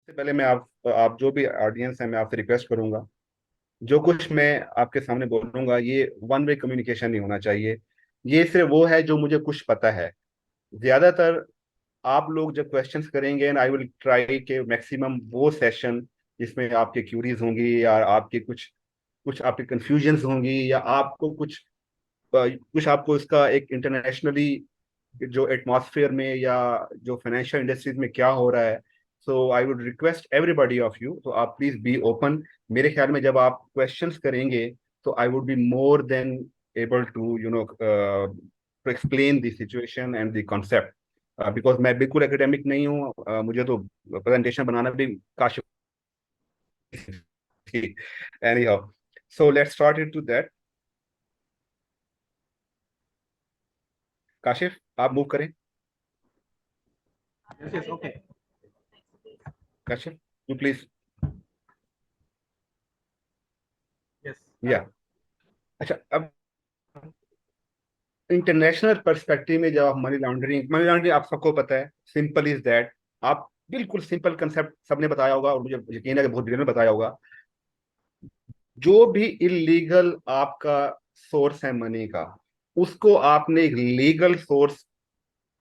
सबसे पहले मैं आप जो भी ऑडियंस है, मैं आपसे रिक्वेस्ट करूंगा, जो कुछ मैं आपके सामने बोलूंगा ये वन वे कम्युनिकेशन नहीं होना चाहिए। ये सिर्फ वो है जो मुझे कुछ पता है। ज्यादातर आप लोग जब क्वेश्चंस करेंगे एंड आई विल ट्राई के मैक्सिमम वो सेशन जिसमें आपके क्यूरीज होंगी या आपके कुछ कुछ आपके कंफ्यूजन्स होंगी या आपको कुछ आपको इसका एक इंटरनेशनली जो एटमॉस्फेयर में या जो फाइनेंशियल इंडस्ट्रीज में क्या हो रहा है। So I would request everybody of you, तो आप प्लीज बी ओपन। मेरे ख्याल में जब आप क्वेश्चंस करेंगे तो I would be more than able to to explain the situation and the concept, because मैं बिल्कुल एकेडमिक नहीं हूँ। मुझे तो प्रेजेंटेशन बनाना भी काश थी। Anyhow, so let's start it to that. Kashif, आप मूव करें। Yes, yes, okay. Kashif, you please. Yes. या अच्छा, अब इंटरनेशनल पर्सपेक्टिव में जब आप मनी लॉन्ड्रिंग आप सबको पता है, सिंपल इज दैट। आप बिल्कुल सिंपल कंसेप्ट सबने बताया होगा और मुझे यकीन है कि बहुत डिटेल में बताया होगा। जो भी इलीगल आपका सोर्स है मनी का, उसको आपने एक लीगल सोर्स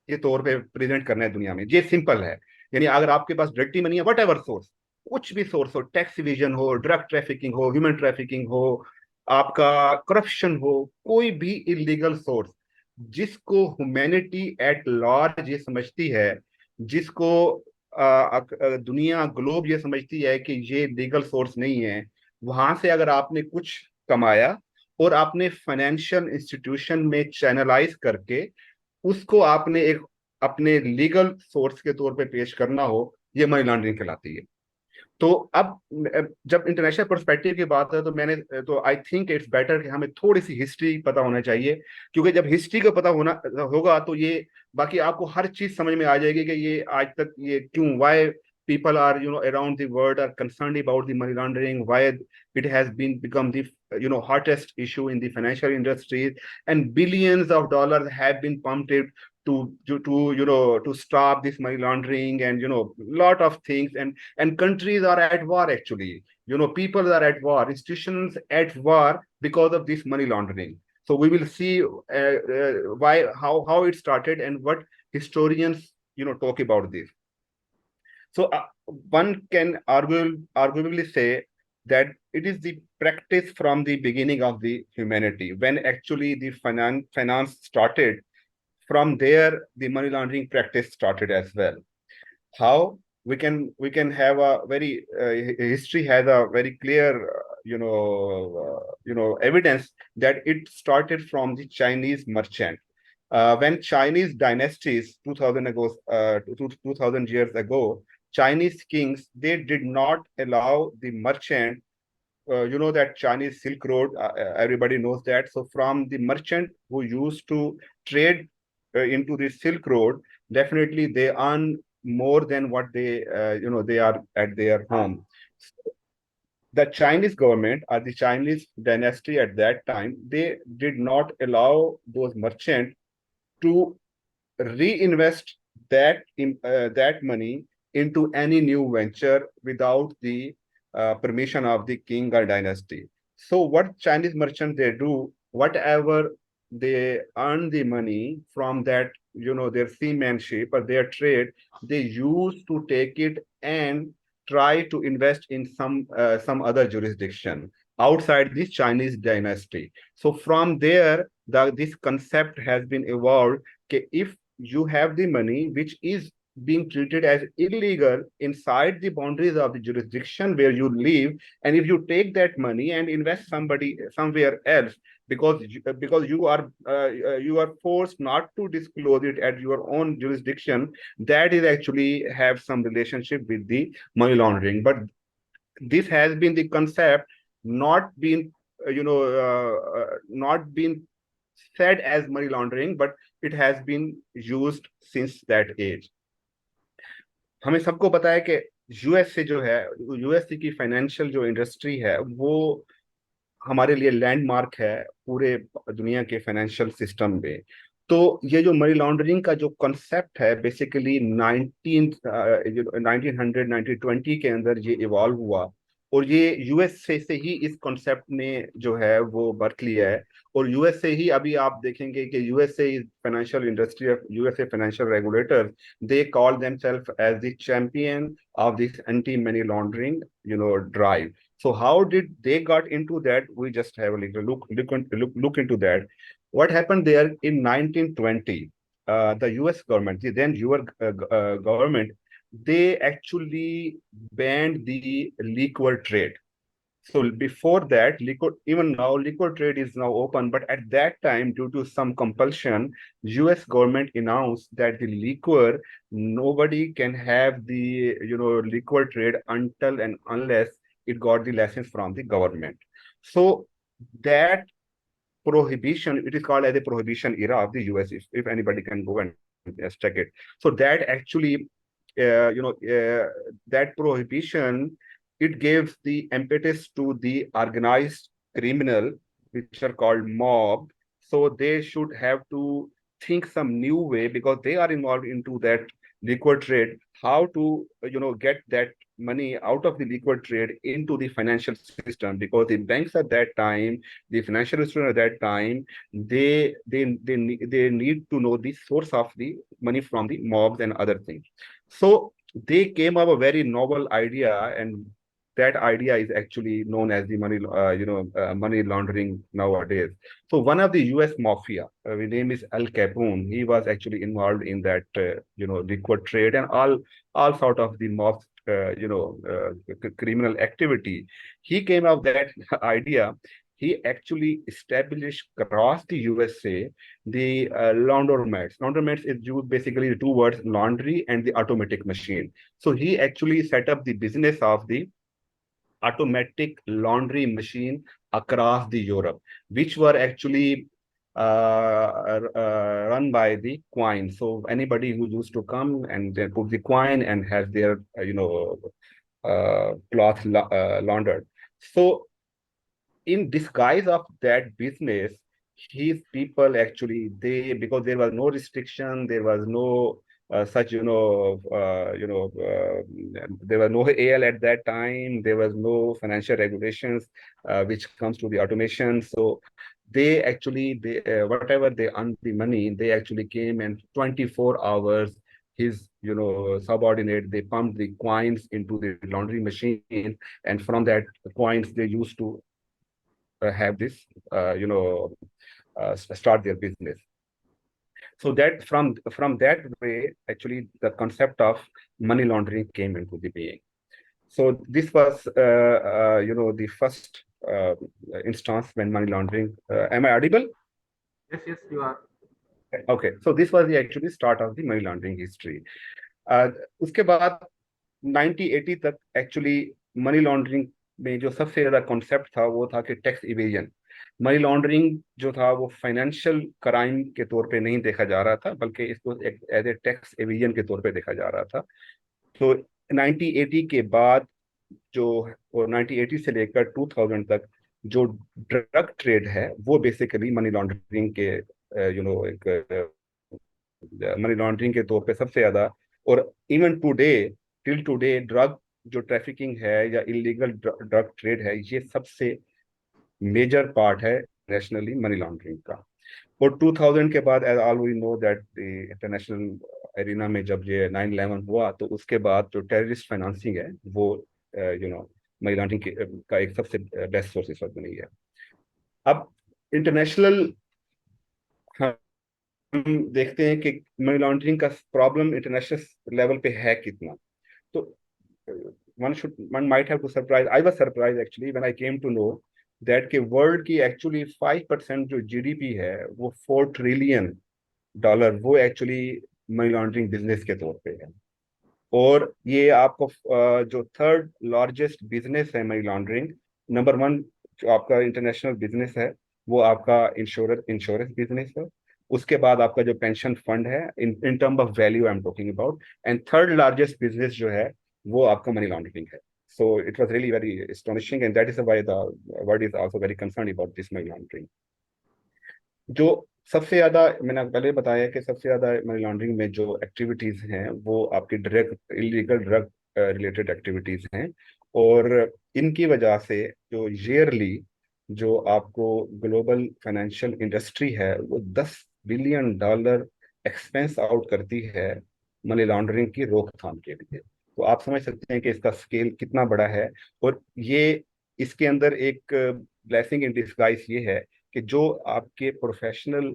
के तौर पे प्रेजेंट करना है दुनिया में। ये सिंपल है। यानी अगर आपके पास डर्टी मनी है, वट एवर सोर्स, कुछ भी सोर्स हो, टैक्स इवेजन हो, ड्रग ट्रैफिकिंग हो, ह्यूमन ट्रैफिकिंग हो, आपका करप्शन हो, कोई भी इलीगल सोर्स जिसको ह्यूमैनिटी एट लार्ज ये समझती है, जिसको दुनिया ग्लोब ये समझती है कि ये लीगल सोर्स नहीं है, वहां से अगर आपने कुछ कमाया और आपने फाइनेंशियल इंस्टीट्यूशन में चैनलाइज करके उसको आपने एक अपने लीगल सोर्स के तौर पे पेश करना हो, ये मनी लॉन्ड्रिंग कहलाती है। तो अब जब इंटरनेशनल पर्सपेक्टिव की बात है तो मैंने तो आई थिंक इट्स बेटर कि हमें थोड़ी सी हिस्ट्री पता होना चाहिए, क्योंकि जब हिस्ट्री का पता होना होगा तो ये बाकी आपको हर चीज समझ में आ जाएगी कि ये आज तक ये क्यों, Y people are around the world are concerned about the money laundering, why it has been become the hottest issue in the financial industries, and billions of dollars have been pumped to stop this money laundering, and lot of things, and countries are at war actually. People are at war, institutions at war because of this money laundering. So we will see why how it started and what historians talk about this. So one can arguably say that it is the practice from the beginning of the humanity, when actually the finance started. From there the money laundering practice started as well. How we can have a very history has a very clear evidence that it started from the Chinese merchant. When Chinese dynasties 2000 ago 2000 years ago, Chinese kings, they did not allow the merchant. That Chinese Silk Road, everybody knows that. So from the merchant who used to trade into the Silk Road, definitely they earn more than what they are at their home. The Chinese government or the Chinese dynasty at that time, they did not allow those merchants to reinvest that money into any new venture without the permission of the king or dynasty. So what Chinese merchants they do, whatever they earn the money from that, their seamanship or their trade, they used to take it and try to invest in some other jurisdiction outside this Chinese dynasty. So from there, this concept has been evolved. Okay, if you have the money which is being treated as illegal inside the boundaries of the jurisdiction where you live, and if you take that money and invest somebody somewhere else, because you are forced not to disclose it at your own jurisdiction, that is actually have some relationship with the money laundering. But this has been the concept, not been not been said as money laundering, but it has been used since that age. हमें सबको पता है कि USA जो है, USA की financial जो industry है वो हमारे लिए लैंडमार्क है पूरे दुनिया के फाइनेंशियल सिस्टम में। तो ये जो मनी लॉन्ड्रिंग का जो कॉन्सेप्ट है बेसिकली 1900 1920 के अंदर ये इवॉल्व हुआ, और ये यूएसए से ही इस कॉन्सेप्ट ने जो है वो बर्थ लिया है। और यूएसए ही, अभी आप देखेंगे कि USA financial industry of USA financial regulator, they call themselves as the champion of this anti money laundering drive. So how did they got into that? We just have a little look into that. What happened there in 1920? The U.S. government, the then US government, they actually banned the liquor trade. So before that, liquor, even now, liquor trade is now open. But at that time, due to some compulsion, U.S. government announced that the liquor, nobody can have the liquor trade until and unless it got the license from the government. So that prohibition, it is called as a prohibition era of the US, if anybody can go and check it. So that actually, that prohibition, it gives the impetus to the organized criminal, which are called mob. So they should have to think some new way, because they are involved into that liquid trade, how to get that money out of the liquid trade into the financial system, because the banks at that time, the financial institution at that time, they need to know the source of the money from the mobs and other things. So they came up a very novel idea, and that idea is actually known as the money laundering nowadays. So one of the U.S. mafia, his name is Al Capone. He was actually involved in that liquid trade and all sort of the mob criminal activity. He came up that idea. He actually established across the USA the laundromats. Laundromats is used basically the two words laundry and the automatic machine. So he actually set up the business of the automatic laundry machine across the Europe, which were actually run by the coin. So anybody who used to come and then put the coin and has their cloth laundered. So in disguise of that business, his people actually, they, because there was no restriction, there was no such there was no AL at that time, there was no financial regulations which comes to the automation. So they actually, they whatever they earned the money, they actually came and 24 hours, his subordinate, they pumped the coins into the laundry machine, and from that coins they used to have this, start their business. So that from that way, actually, the concept of money laundering came into the being. So this was, the first instance when money laundering. Am I audible? Yes, yes, you are. Okay, so this was the actually start of the money laundering history. Uh, उसके बाद 1980 तक actually money laundering में जो सबसे ज्यादा concept था वो था कि टैक्स इवेजन. मनी लॉन्ड्रिंग जो था वो फाइनेंशियल क्राइम के तौर पे नहीं देखा जा रहा था, बल्कि इसको एज ए टैक्स इवेजन के तौर पे देखा जा रहा था. तो 1980 के बाद जो, और 1980 से लेकर 2000 तक जो ड्रग ट्रेड है वो बेसिकली मनी लॉन्ड्रिंग के एक मनी लॉन्ड्रिंग के तौर पे सबसे ज्यादा. और even today, till today, drug जो ट्रैफिकिंग है या इलीगल ड्रग ट्रेड है, ये सबसे मेजर पार्ट है नेशनली मनी लॉन्ड्रिंग का. और 2000 के बाद, as all we know that international arena में जब ये 9/11 हुआ, तो उसके बाद जो टेररिस्ट फाइनेंसिंग है वो मनी लॉन्ड्रिंग का एक सबसे बेस्ट सोर्स बनी है. अब इंटरनेशनल हम देखते हैं कि मनी लॉन्ड्रिंग का प्रॉब्लम इंटरनेशनल लेवल पे है कितना. तो one might have to surprise. I was surprised actually when I came to know that कि वर्ल्ड की एक्चुअली 5% जो जीडीपी है वो $4 ट्रिलियन वो एक्चुअली मनी लॉन्ड्रिंग बिजनेस के तौर पे है. और ये आपको जो थर्ड लार्जेस्ट बिजनेस है मनी लॉन्ड्रिंग, नंबर वन जो आपका इंटरनेशनल बिजनेस है वो आपका इंश्योरेंस बिजनेस है. उसके बाद आपका जो पेंशन फंड है, in term of value I am talking about. And third largest business जो है वो आपका मनी लॉन्ड्रिंग है. So it was really very astonishing, and that is why the world is also very concerned about this money laundering. जो सबसे ज्यादा मैंने आपको पहले बताया कि सबसे ज्यादा मनी लॉन्ड्रिंग में जो एक्टिविटीज हैं वो आपकी drug illegal drug related activities हैं। और इनकी वजह से जो ईयरली जो आपको ग्लोबल फाइनेंशियल इंडस्ट्री है वो $10 बिलियन एक्सपेंस आउट करती है मनी लॉन्ड्रिंग की रोकथाम के लिए। तो आप समझ सकते हैं कि इसका स्केल कितना बड़ा है। और ये इसके अंदर एक ब्लेसिंग इन डिस्गाइज ये है कि जो आपके प्रोफेशनल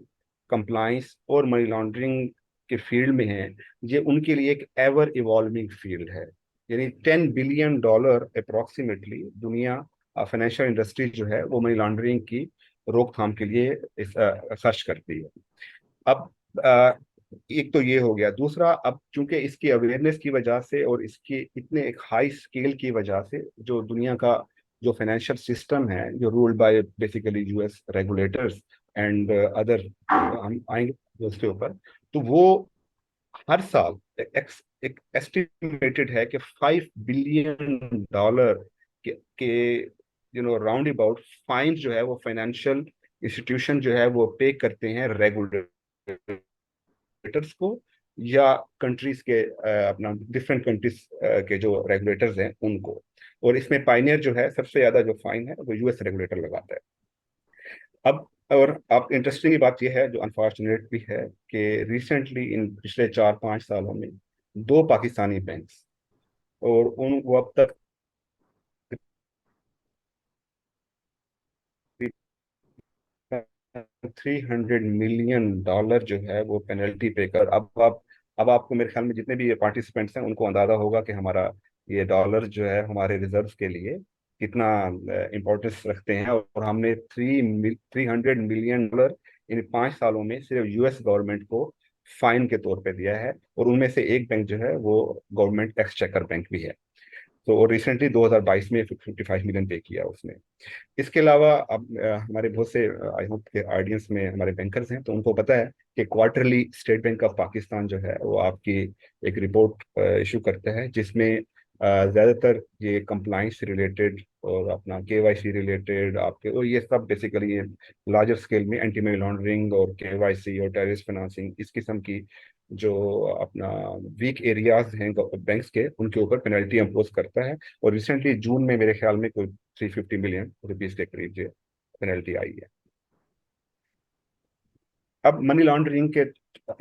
कंप्लाइंस और मनी लॉन्ड्रिंग के फील्ड में हैं, ये उनके लिए एक एवर इवॉल्विंग फील्ड है। यानी $10 बिलियन अप्रोक्सीमेटली दुनिया फाइनेंशियल इंडस्ट्री जो है वो मनी लॉन्ड्रिंग की रोकथाम के लिए खर्च करती है। अब अ, एक तो ये हो गया। दूसरा, अब चूंकि इसकी अवेयरनेस की वजह से और इसके इतने एक हाई स्केल की वजह से जो दुनिया का जो फाइनेंशियल सिस्टम है जो ruled by basically US regulators and other, हम आएंगे उसके ऊपर। तो वो हर साल एक एस्टिमेटेड है कि $5 बिलियन के राउंड अबाउट फाइन जो है वो फाइनेंशियल इंस्टीट्यूशन जो है वो पे करते हैं रेगुलेटर्स को, या कंट्रीज के अपना डिफरेंट कंट्रीज के जो रेगुलेटर्स हैं उनको। और इसमें पाइनियर जो है सबसे ज्यादा जो फाइन है वो यूएस रेगुलेटर लगाता है। अब और आप इंटरेस्टिंग बात यह है जो अनफॉर्चुनेट भी है कि रिसेंटली इन पिछले 4-5 सालों में दो पाकिस्तानी बैंक्स और उन वो अब तक $300 मिलियन जो है वो पेनल्टी पे कर। अब आपको मेरे ख्याल में जितने भी पार्टिसिपेंट्स हैं उनको अंदाजा होगा कि हमारा ये डॉलर जो है हमारे रिजर्व के लिए कितना इम्पोर्टेंस रखते हैं। और हमने 300 मिलियन डॉलर इन 5 सालों में सिर्फ यूएस गवर्नमेंट को फाइन के तौर पे दिया है। और उनमें से एक बैंक जो है वो गवर्नमेंट एक्सचेकर बैंक भी है। तो और रिसेंटली 2022 में 55 मिलियन पे किया उसने। इसके अलावा अब हमारे बहुत से आई होप के ऑडियंस में हमारे बैंकर्स हैं तो उनको पता है कि quarterly state bank of Pakistan जो है वो आपकी एक रिपोर्ट इशू करता है जिसमें ज्यादातर ये कंप्लाइंस से रिलेटेड और अपना केवाईसी रिलेटेड आपके और ये सब बेसिकली ये लार्जर स्केल में एंटी मनी लॉन्ड्रिंग और केवाईसी और टेररिस्ट फाइनेंसिंग इस किस्म की जो अपना वीक एरियाज हैं बैंक्स के उनके ऊपर पेनल्टी इम्पोज करता है। और रिसेंटली जून में मेरे ख्याल में कोई ₹350 मिलियन के करीब जो पेनल्टी आई है। अब मनी लॉन्ड्रिंग के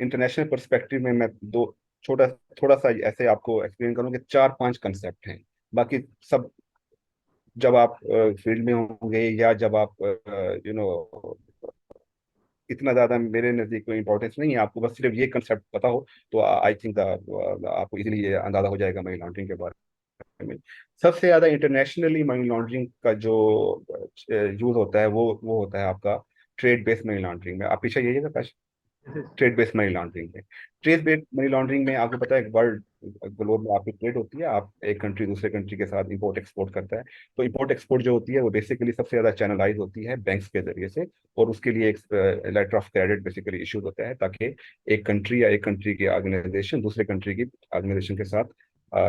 इंटरनेशनल पर्सपेक्टिव में मैं दो छोटा थोड़ा सा ऐसे आपको एक्सप्लेन करूँ कि 4-5 कंसेप्ट हैं। बाकी सब जब आप फील्ड में होंगे या जब आप इतना ज्यादा मेरे नजदीक कोई इंपॉर्टेंस नहीं है, आपको बस सिर्फ ये कंसेप्ट पता हो तो आई थिंक आपको इजीली ये अंदाजा हो जाएगा मनी लॉन्ड्रिंग के बारे में। सबसे ज्यादा इंटरनेशनली मनी लॉन्ड्रिंग का जो यूज होता है वो होता है आपका ट्रेड बेस्ड मनी लॉन्ड्रिंग में। आप पीछे यही है Yes, yes. Trade based money laundering में। ट्रेड बेस्ड मनी लॉन्ड्रिंग में आपको पता है वर्ल्ड ग्लोब में आपकी ट्रेड होती है। आप एक कंट्री दूसरे कंट्री के साथ इंपोर्ट एक्सपोर्ट करता है। तो इंपोर्ट एक्सपोर्ट जो होती है वो बेसिकली सबसे ज्यादा चैनलाइज होती है बैंक्स के जरिए से। और उसके लिए एक letter of credit basically issue होता है ताकि एक कंट्री या एक कंट्री की ऑर्गेनाइजेशन दूसरे कंट्री की ऑर्गेनाइजेशन के साथ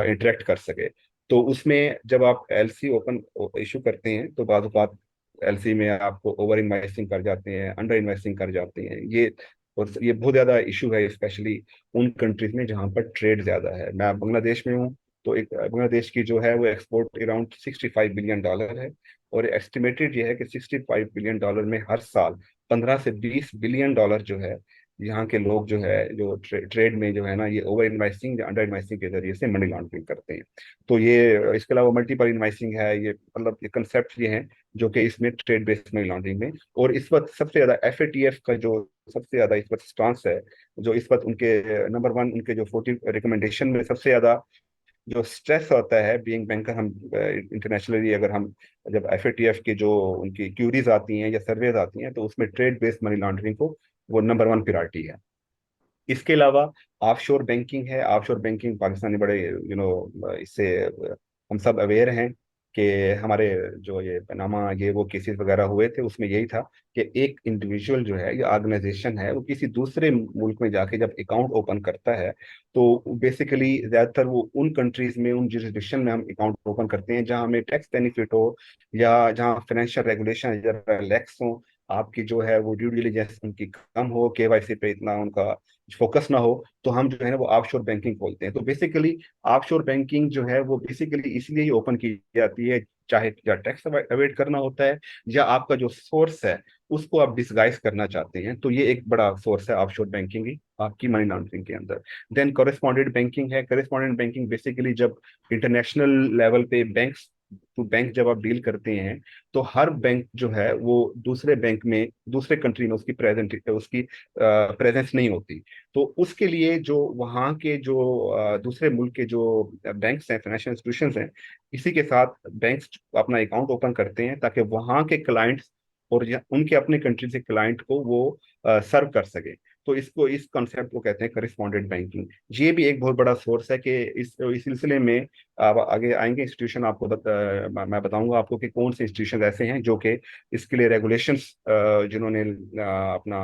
इंटरेक्ट कर सके। तो उसमें जब आप एलसी ओपन इशू करते हैं तो बाद बात एलसी में आपको ओवर इन्वेस्टिंग कर जाते हैं, अंडर इन्वेस्टिंग कर जाते हैं। ये और ये बहुत ज्यादा इशू है स्पेशली उन कंट्रीज में जहां पर ट्रेड ज्यादा है। मैं बांग्लादेश में हूँ तो एक बांग्लादेश की जो है वो एक्सपोर्ट अराउंड $65 बिलियन है। और एस्टिमेटेड ये है कि $65 बिलियन में हर साल $15 से $20 बिलियन जो है यहाँ के लोग जो है जो ट्रेड में जो है ना ये ओवर इन्वेस्टिंग या अंडर इन्वेस्टिंग के जरिए से मनी लॉन्ड्रिंग करते हैं। तो ये इसके अलावा मल्टीपल इन्वेस्टिंग है। ये मतलब ये कंसेप्ट ये हैं जो कि इसमें ट्रेड बेस्ड मनी लॉन्ड्रिंग में। और इस वक्त सबसे ज्यादा एफएटीएफ का जो सबसे ज्यादा इस वक्त स्टांस है जो इस वक्त उनके नंबर वन उनके जो 40 रिकमेंडेशन में सबसे ज्यादा जो स्ट्रेस होता है बीइंग बैंकर। हम इंटरनेशनली अगर हम जब एफएटीएफ की जो उनकी क्यूरीज आती हैं या सर्वेज आती हैं तो उसमें ट्रेड बेस्ड मनी लॉन्ड्रिंग को वो नंबर वन प्रायोरिटी है। इसके अलावा ऑफशोर बैंकिंग है। ऑफशोर बैंकिंग पाकिस्तानी बड़े इससे हम सब अवेयर हैं कि हमारे जो ये पनामा ये वो केसेस वगैरह हुए थे उसमें यही था कि एक इंडिविजुअल जो है या ऑर्गेनाइजेशन है वो किसी दूसरे मुल्क में जाके जब अकाउंट ओपन करता है तो बेसिकली ज्यादातर वो उन कंट्रीज में उन जुरिस्डिक्शन में हम अकाउंट ओपन करते हैं जहां हमें टैक्स बेनिफिट हो या जहां फाइनेंशियल रेगुलेशन जरा रिलैक्स हो। आपकी जो है वो ड्यू डिलिजेंस उनकी कम हो, केवाईसी पे इतना उनका फोकस ना हो, तो हम जो है ना वो ऑफशोर बैंकिंग खोलते हैं। तो बेसिकली ऑफशोर बैंकिंग जो है वो बेसिकली इसलिए ही ओपन की जाती है, चाहे या टैक्स अवॉइड करना होता है, या आपका जो सोर्स है उसको आप डिसगाइज करना चाहते हैं, तो ये एक बड़ा सोर्स है ऑफशोर बैंकिंग ही आपकी मनी लॉन्ड्रिंग के अंदर। देन कॉरेस्पॉन्डेंट बैंकिंग है। कॉरेस्पॉन्डेंट बैंकिंग बेसिकली जब इंटरनेशनल लेवल पे बैंक्स टू बैंक जब आप डील करते हैं, तो हर बैंक जो है वो दूसरे बैंक में, दूसरे कंट्री में उसकी प्रेजेंस नहीं होती। तो उसके लिए जो वहाँ के जो दूसरे मुल्क के जो बैंक्स हैं, फाइनेंशियल इंस्टीट्यूशंस हैं, इसी के साथ बैंक्स अपना अकाउंट ओपन करते हैं ताकि वहाँ के क्लाइंट्स और उनके अपने कंट्री से क्लाइंट को वो सर्व कर सके। तो इस कॉन्सेप्ट को कहते हैं करिस्पॉन्डेंट बैंकिंग। ये भी एक बहुत बड़ा सोर्स है कि इस सिलसिले में आप आगे आएंगे इंस्टीट्यूशन, मैं बताऊंगा आपको कि कौन से इंस्टीट्यूशन ऐसे हैं जो कि इसके लिए रेगुलेशंस जिन्होंने अपना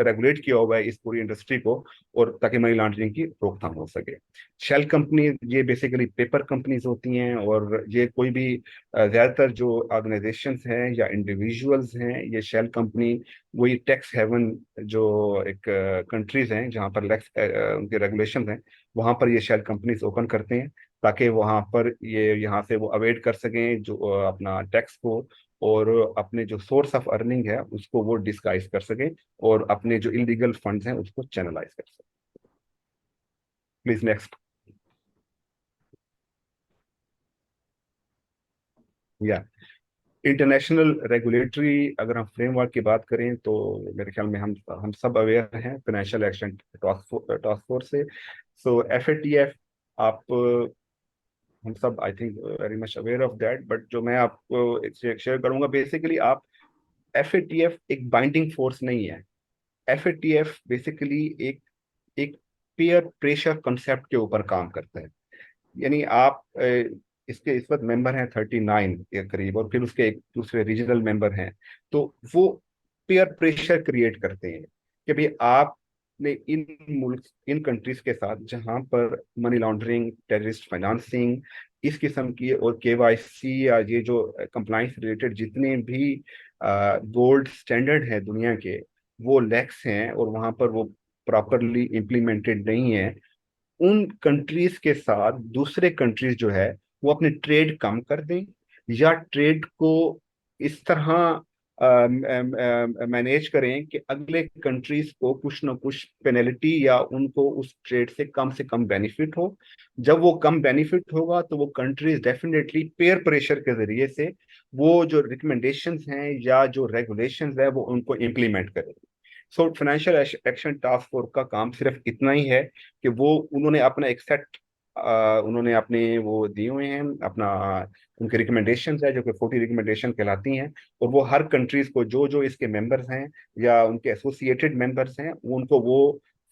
रेगुलेट किया हुआ है इस पूरी इंडस्ट्री को, और ताकि मनी लॉन्ड्रिंग की रोकथाम हो सके। शेल कंपनी ये बेसिकली पेपर कंपनीज होती हैं, और ये कोई भी ज्यादातर जो ऑर्गेनाइजेशंस हैं या इंडिविजुअल्स हैं, ये शेल कंपनी वही टैक्स हेवन जो एक कंट्रीज हैं जहाँ पर उनके रेगुलेशन हैं, वहाँ पर ये शेल कंपनीज ओपन करते हैं ताकि वहाँ पर ये यहाँ से वो अवॉइड कर सकें जो अपना टैक्स को, और अपने जो सोर्स ऑफ अर्निंग है उसको वो डिस्गाइज कर सकें, और अपने जो इलीगल फंड्स हैं उसको चैनलाइज कर सकें। Please next. या इंटरनेशनल रेगुलेटरी अगर हम फ्रेमवर्क की बात करें तो मेरे ख्याल में हम सब अवेयर हैं फाइनेंशियल एक्शन टास्क फोर्स से। सो FATF, आप हम सब I think very much aware of that, but जो मैं आपको शेयर करूंगा बेसिकली, आप FATF एक बाइंडिंग फोर्स नहीं है। FATF बेसिकली एक एक पीयर प्रेशर कंसेप्ट के ऊपर काम करता है। यानी आप इसके इस वक्त मेंबर हैं 39 के करीब, और फिर उसके एक दूसरे रीजनल मेंबर हैं। तो वो पीयर प्रेशर क्रिएट करते हैं कि भाई आपने इन कंट्रीज के साथ जहां पर मनी लॉन्ड्रिंग, टेररिस्ट फाइनेंसिंग, इस किस्म की, और KYC या ये जो कंप्लाइंस रिलेटेड जितने भी गोल्ड स्टैंडर्ड हैं दुनिया के, वो लैक्स हैं और वहां पर वो प्रॉपरली इम्प्लीमेंटेड नहीं है। उन कंट्रीज के साथ दूसरे कंट्रीज जो है वो अपने ट्रेड कम कर दें, या ट्रेड को इस तरह मैनेज करें कि अगले कंट्रीज को कुछ ना कुछ पेनल्टी या उनको उस ट्रेड से कम बेनिफिट हो। जब वो कम बेनिफिट होगा तो वो कंट्रीज डेफिनेटली पेयर प्रेशर के जरिए से वो जो रिकमेंडेशंस हैं या जो रेगुलेशंस है वो उनको इम्प्लीमेंट करें। So financial action task force का काम सिर्फ इतना ही है कि वो उन्होंने अपना एक सेट उन्होंने अपने वो दिए हुए हैं, अपना उनके रिकमेंडेशंस है जो कि 40 रिकमेंडेशन कहलाती हैं, और वो हर कंट्रीज को जो जो इसके मेंबर्स हैं या उनके एसोसिएटेड मेंबर्स हैं उनको वो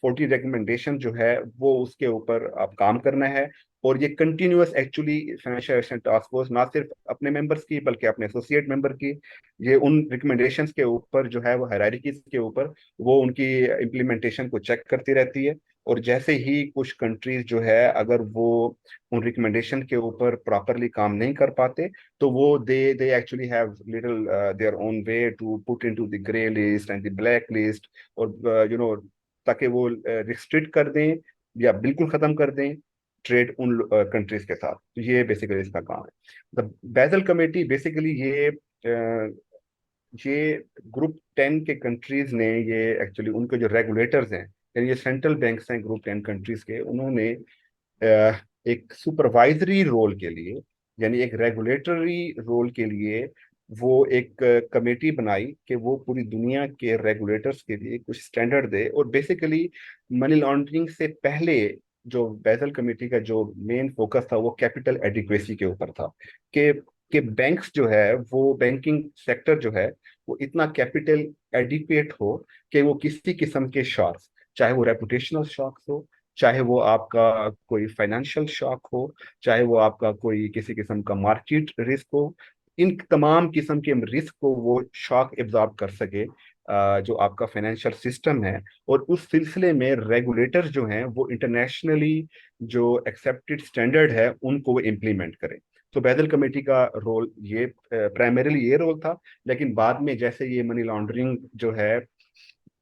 40 रिकमेंडेशन जो है वो उसके ऊपर अब काम करना है। और ये continuous actually financial action task force ना सिर्फ अपने मेंबर्स की बल्कि अपने एसोसिएट मेंबर की, ये उन रिकमेंडेशंस के ऊपर जो है वो हायरार्कीज के ऊपर वो उनकी इम्प्लीमेंटेशन को चेक करती रहती है। और जैसे ही कुछ कंट्रीज जो है अगर वो उन रिकमेंडेशन के ऊपर प्रॉपरली काम नहीं कर पाते, तो वो they actually have little their own way to put into the grey list and the black list, और ताकि वो रिस्ट्रिक्ट कर दें या बिल्कुल खत्म कर दें ट्रेड उन कंट्रीज के साथ। तो ये बेसिकली इसका काम है। द बेजल कमेटी बेसिकली ये ग्रुप 10 के कंट्रीज ने, ये एक्चुअली उनके जो रेगुलेटर्स हैं, यानी ये सेंट्रल बैंक्स हैं ग्रुप 10 कंट्रीज के, उन्होंने एक सुपरवाइजरी रोल के लिए, यानी एक रेगुलेटरी रोल के लिए वो एक कमेटी बनाई कि वो पूरी दुनिया के रेगुलेटर्स के लिए कुछ स्टैंडर्ड दे। और बेसिकली मनी लॉन्ड्रिंग से पहले जो बेजल कमेटी का जो मेन फोकस था वो कैपिटल एडिक्वेसी के ऊपर था, कि कि बैंक्स जो है वो बैंकिंग सेक्टर जो है वो इतना कैपिटल एडिक्वेट हो कि वो किसी किस्म के शॉक्स, चाहे वो रेपुटेशनल शॉक्स हो, चाहे वो आपका कोई फाइनेंशियल शॉक हो, चाहे वो आपका कोई किसी किस्म का मार्केट रिस्क हो, इन तमाम किस्म के रिस्क को वो शॉक एब्जॉर्ब कर सके जो आपका फाइनेंशियल सिस्टम है। और उस सिलसिले में रेगुलेटर्स जो हैं वो इंटरनेशनली जो एक्सेप्टेड स्टैंडर्ड है उनको वो इम्प्लीमेंट करें। तो बैदल कमेटी का रोल ये प्राइमरीली ये रोल था। लेकिन बाद में जैसे ये मनी लॉन्ड्रिंग जो है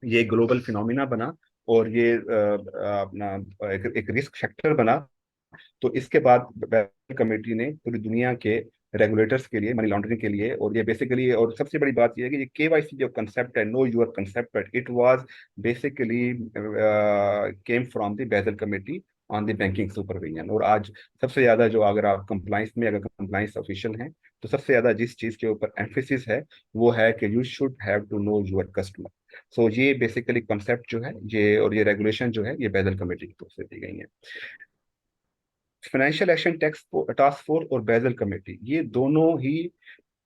ये ग्लोबल फिनोमिना बना और ये अपना एक रिस्क फैक्टर बना, तो इसके बाद बैदल कमेटी ने पूरी दुनिया के रेगुलेटर्स के लिए, मनी लॉन्ड्रिंग के लिए, और ये बेसिकली, और सबसे बड़ी बात ये है कि ये केवाईसी जो कंसेप्ट है, know your concept, it was basically came from the Basel committee on the banking supervision. और आज सबसे ज्यादा जो, अगर आप कंप्लाइंस में, अगर कंप्लाइंस ऑफिशियल हैं, तो सबसे ज्यादा जिस चीज के ऊपर एम्फेसिस है वो है कि you should have to know your customer. So ये बेसिकली कंसेप्ट जो है ये, और ये रेगुलेशन जो है, ये बैदल कमेटी की तरफ से दी गई है। फाइनेंशियल एक्शन टास्क फोर्स और बेजल कमेटी, ये दोनों ही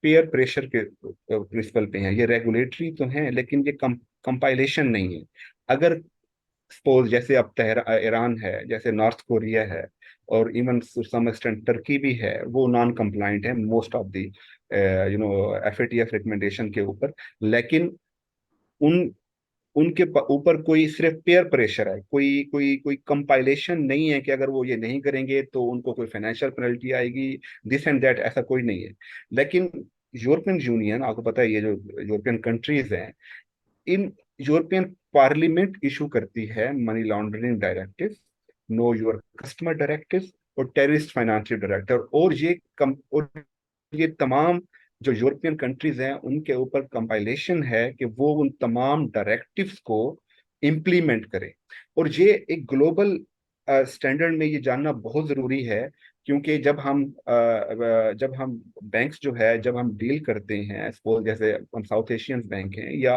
पेयर प्रेशर के प्रिंसिपल पे हैं। ये रेगुलेटरी तो हैं लेकिन ये कंपाइलेशन नहीं है। अगर सपोज जैसे अब ईरान है, जैसे नॉर्थ कोरिया है, और इवन सम एक्सटेंट टर्की भी है, वो नॉन कंप्लाइंट है most of the FATF recommendation के ऊपर। लेकिन उन उनके ऊपर कोई सिर्फ पेयर प्रेशर है, कोई कोई कोई कंपाइलेशन नहीं है कि अगर वो ये नहीं करेंगे तो उनको कोई फाइनेंशियल पेनल्टी आएगी, दिस एंड दैट, ऐसा कोई नहीं है। लेकिन यूरोपियन यूनियन, आपको पता है, ये जो यूरोपियन कंट्रीज हैं, इन यूरोपियन पार्लियामेंट इशू करती है money laundering directive, know your customer directive और टेररिस्ट फाइनेंशियल डायरेक्टिव, और ये तमाम जो यूरोपियन कंट्रीज हैं उनके ऊपर कंपाइलेशन है कि वो उन तमाम डायरेक्टिव्स को इम्प्लीमेंट करें। और ये एक ग्लोबल स्टैंडर्ड में ये जानना बहुत जरूरी है, क्योंकि जब हम बैंक्स जो है, जब हम डील करते हैं, सपोज जैसे हम साउथ एशियन बैंक हैं या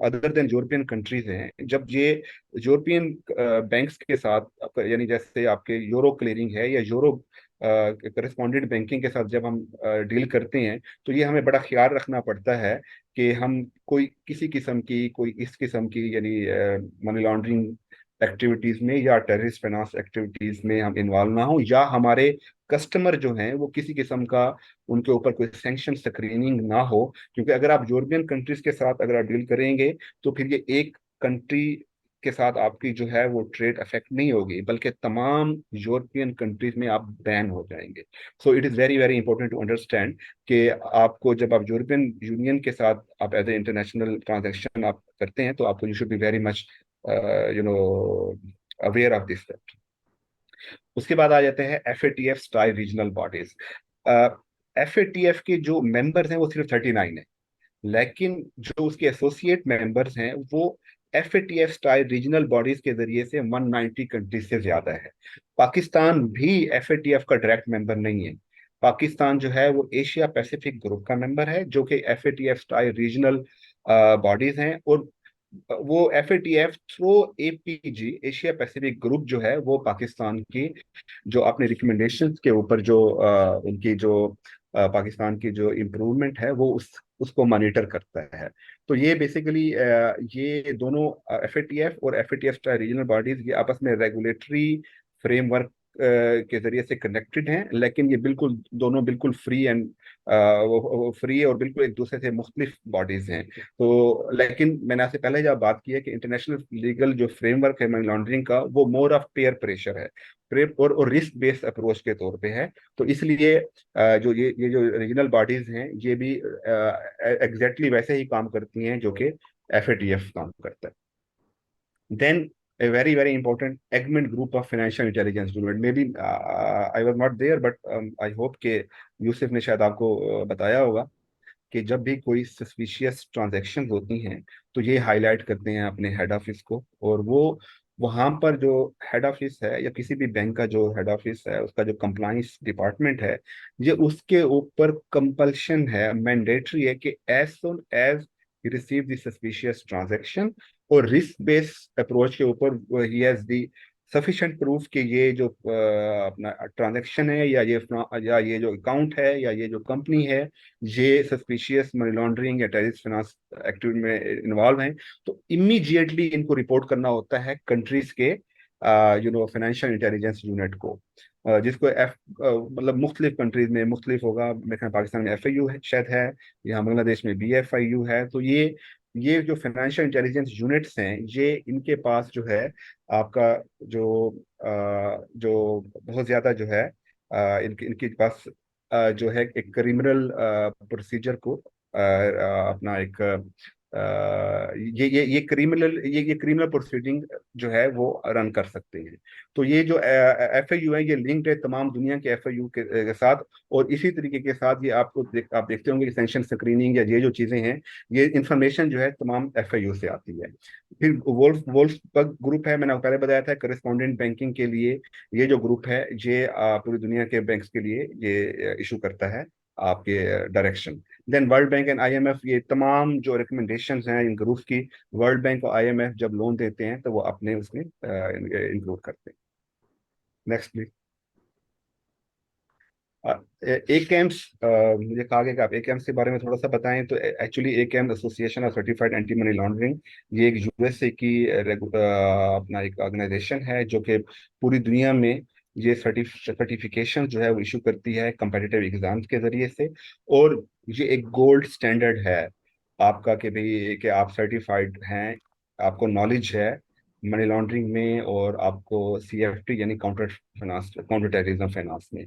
अदर देन यूरोपियन कंट्रीज हैं, जब ये यूरोपियन बैंक्स के साथ, यानी जैसे आपके यूरो क्लियरिंग है या यूरो करस्पॉन्डेंट बैंकिंग के साथ जब हम डील करते हैं, तो ये हमें बड़ा ख्याल रखना पड़ता है कि हम कोई किसी किस्म की, कोई इस किस्म की, यानी मनी लॉन्ड्रिंग एक्टिविटीज में या टेररिस्ट फाइनेंस एक्टिविटीज में हम इन्वॉल्व ना हो, या हमारे कस्टमर जो हैं वो किसी किस्म का, उनके ऊपर कोई सैंक्शन स्क्रीनिंग ना हो। क्योंकि अगर आप यूरोपियन कंट्रीज के साथ अगर आप डील करेंगे, तो फिर ये एक कंट्री के साथ आपकी जो है वो ट्रेड अफेक्ट नहीं होगी, बल्कि तमाम यूरोपियन कंट्रीज में आप बैन हो जाएंगे। So it is very very important to understand कि आपको, जब आप यूरोपियन यूनियन के साथ आप एज ए इंटरनेशनल ट्रांजेक्शन आप करते हैं, तो आपको you should be very much you know aware of this. उसके बाद आ जाते हैं FATF style regional bodies. FATF के जो मेंबर्स हैं वो सिर्फ 39 है, लेकिन जो उसके एसोसिएट मेंबर्स हैं वो FATF स्टाइल रीजनल बॉडीज के जरिए से 190 कंट्रीज से ज्यादा है। पाकिस्तान भी FATF का डायरेक्ट मेंबर नहीं है। पाकिस्तान जो है वो एशिया पैसिफिक ग्रुप का मेंबर है, जो कि FATF स्टाइल रीजनल बॉडीज हैं। और वो FATF through APG, Asia Pacific group जो है, वो पाकिस्तान की जो अपने रिकमेंडेशंस के ऊपर जो उनकी जो पाकिस्तान की जो इम्प्रूवमेंट है वो उसको मॉनिटर करता है। तो ये बेसिकली ये दोनों FATF और FATF रीजनल बॉडीज, ये आपस में रेगुलेटरी फ्रेमवर्क के जरिए से कनेक्टेड हैं, लेकिन ये बिल्कुल दोनों बिल्कुल फ्री एंड फ्री और बिल्कुल एक दूसरे से मुख्तलिफ बॉडीज हैं। तो लेकिन मैंने आपसे पहले जब बात की है कि इंटरनेशनल लीगल जो फ्रेमवर्क है मनी लॉन्ड्रिंग का, वो मोर ऑफ पेयर प्रेशर है, और रिस्क बेस्ड अप्रोच के तौर पे है। तो इसलिए जो ये जो रीजनल बॉडीज हैं, ये भी एग्जैक्टली वैसे ही काम करती हैं जो कि FATF काम करता है। Then a very very important Egmont group of financial intelligence unit, maybe I was not there, but I hope कि यूसुफ ने शायद आपको बताया होगा कि जब भी कोई सस्पिशियस ट्रांजैक्शन होती हैं, तो ये हाईलाइट करते हैं अपने हेड ऑफिस को। और वो वहां पर जो हेड ऑफिस है, या किसी भी बैंक का जो हेड ऑफिस है, उसका जो कंप्लाइंस डिपार्टमेंट है, ये उसके ऊपर कंपल्शन है, मैंडेटरी है कि as soon as receive the suspicious transaction, और रिस्क बेस्ड अप्रोच के ऊपर ही हैज द सफिशिएंट प्रूफ कि ये जो अपना ट्रांजैक्शन है, या ये जो अकाउंट है, या ये जो कंपनी है, ये सस्पिशियस मनी लॉन्ड्रिंग या टेररिस्ट फाइनेंस एक्टिविटी में इन्वॉल्व हैं, तो इमीडिएटली इनको रिपोर्ट करना होता है कंट्रीज के फाइनेंशियल इंटेलिजेंस यूनिट को, जिसको मतलब मुख्तलिफ कंट्रीज में मुख्तलिफ होगा। मेरे ख्याल पाकिस्तान में FIU है शायद है, यहाँ बांग्लादेश में BFIU है। तो ये जो फाइनेंशियल इंटेलिजेंस यूनिट्स हैं, ये इनके पास जो है आपका जो जो बहुत ज्यादा जो है इनके इनके पास जो है एक क्रिमिनल प्रोसीजर को अपना एक ये क्रिमिनल ये क्रिमिनल प्रोसीडिंग जो है वो रन कर सकते हैं। तो ये जो एफआईयू है ये लिंक्ड है तमाम दुनिया के एफआईयू के साथ। और इसी तरीके के साथ ये आप देखते होंगे कि सेंक्शन स्क्रीनिंग या ये जो चीजें हैं, ये इंफॉर्मेशन जो है तमाम एफआईयू से आती है। फिर वोल्फबर्ग ग्रुप है, मैंने आपको पहले बताया था करेस्पॉन्डेंट बैंकिंग के लिए। ये जो ग्रुप है ये पूरी दुनिया के बैंक्स के लिए ये इशू करता है आपके direction. Then World Bank and IMF, ये तमाम जो रिकमेंडेशंस हैं इन ग्रुप्स की, वर्ल्ड बैंक और आईएमएफ जब लोन देते हैं तो वो अपने उसमें इंक्लूड करते हैं। Next please. ए कैम्स, मुझे कहा गया कि आप ए कैम्स के बारे में थोड़ा सा बताएं। तो actually A camps association of certified anti money laundering, ये एक यूएसए की अपना एक ऑर्गेनाइजेशन है जो कि पूरी दुनिया में ये सर्टिफिकेशन जो है वो इशू करती है competitive एग्जाम्स के जरिए से। और ये एक गोल्ड स्टैंडर्ड है आपका कि भाई कि आप सर्टिफाइड हैं, आपको नॉलेज है मनी लॉन्ड्रिंग में, और आपको सीएफटी यानी काउंटर टेररिज्म फाइनेंस में।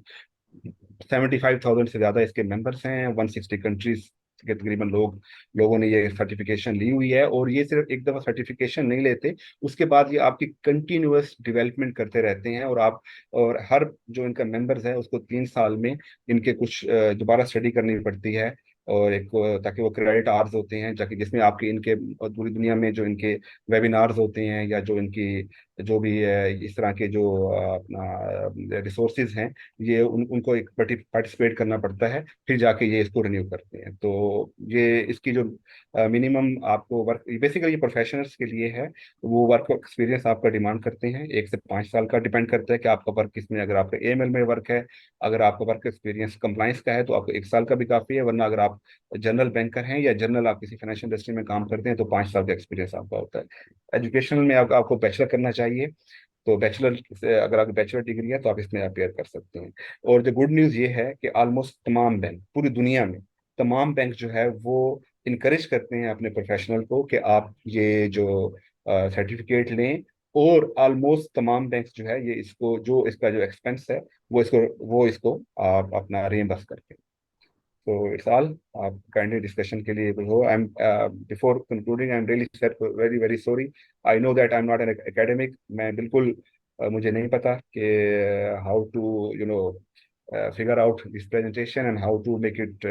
75,000 से ज्यादा इसके मेंबर्स हैं, 160 कंट्रीज के तकरीबन लोगों ने ये सर्टिफिकेशन ली हुई है। और ये सिर्फ एक दफा सर्टिफिकेशन नहीं लेते, उसके बाद ये आपकी कंटिन्यूअस डेवलपमेंट करते रहते हैं। और हर जो इनका मेंबर्स है उसको 3 साल में इनके कुछ दोबारा स्टडी करनी पड़ती है। और एक ताकि वो क्रेडिट आवर्स होते हैं जाकि जिसमें आपके इनके और पूरी दुनिया में जो इनके वेबिनार्स होते हैं या जो इनकी जो भी इस तरह के जो अपना रिसोर्सेज हैं, ये उनको एक पार्टिसिपेट करना पड़ता है, फिर जाके ये इसको रिन्यू करते हैं। तो ये इसकी जो मिनिमम आपको वर्क बेसिकली ये प्रोफेशनल्स के लिए है। वो वर्क एक्सपीरियंस आपका डिमांड करते हैं 1 से 5 साल का, डिपेंड करता है कि आपका वर्क किसमें। अगर आपका एएमएल में वर्क है, अगर आपका वर्क एक्सपीरियंस कंप्लाइंस का है तो आपको 1 साल का भी काफी है। वरना अगर आप जनरल बैंकर हैं या जनरल आप किसी फाइनेंशियल इंडस्ट्री में काम करते हैं तो 5 साल का एक्सपीरियंस आपका होता है। एजुकेशनल में आपको बैचलर करना चाहिए। तो बैचलर से अगर आपकी बैचलर डिग्री है तो आप इसमें अपेयर कर सकते हैं। और जो गुड न्यूज़ ये है कि ऑलमोस्ट तमाम बैंक पूरी दुनिया में, तमाम बैंक जो है वो इनकरेज करते हैं अपने प्रोफेशनल को कि आप ये जो सर्टिफिकेट लें। और ऑलमोस्ट तमाम बैंक्स जो है ये इसको जो इसका जो एक्सपेंस है वो इसको आप अपना reimburse करते हैं। So it's all आप काइंडली डिस्कशन के लिए हो। I am before concluding I am really very very sorry. I know that I am not an academic. मैं बिल्कुल मुझे नहीं पता कि how to figure out this presentation and how to make it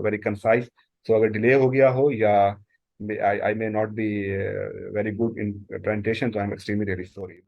very concise. सो अगर delay हो गया हो या I may not be very good in presentation, तो I am extremely really sorry.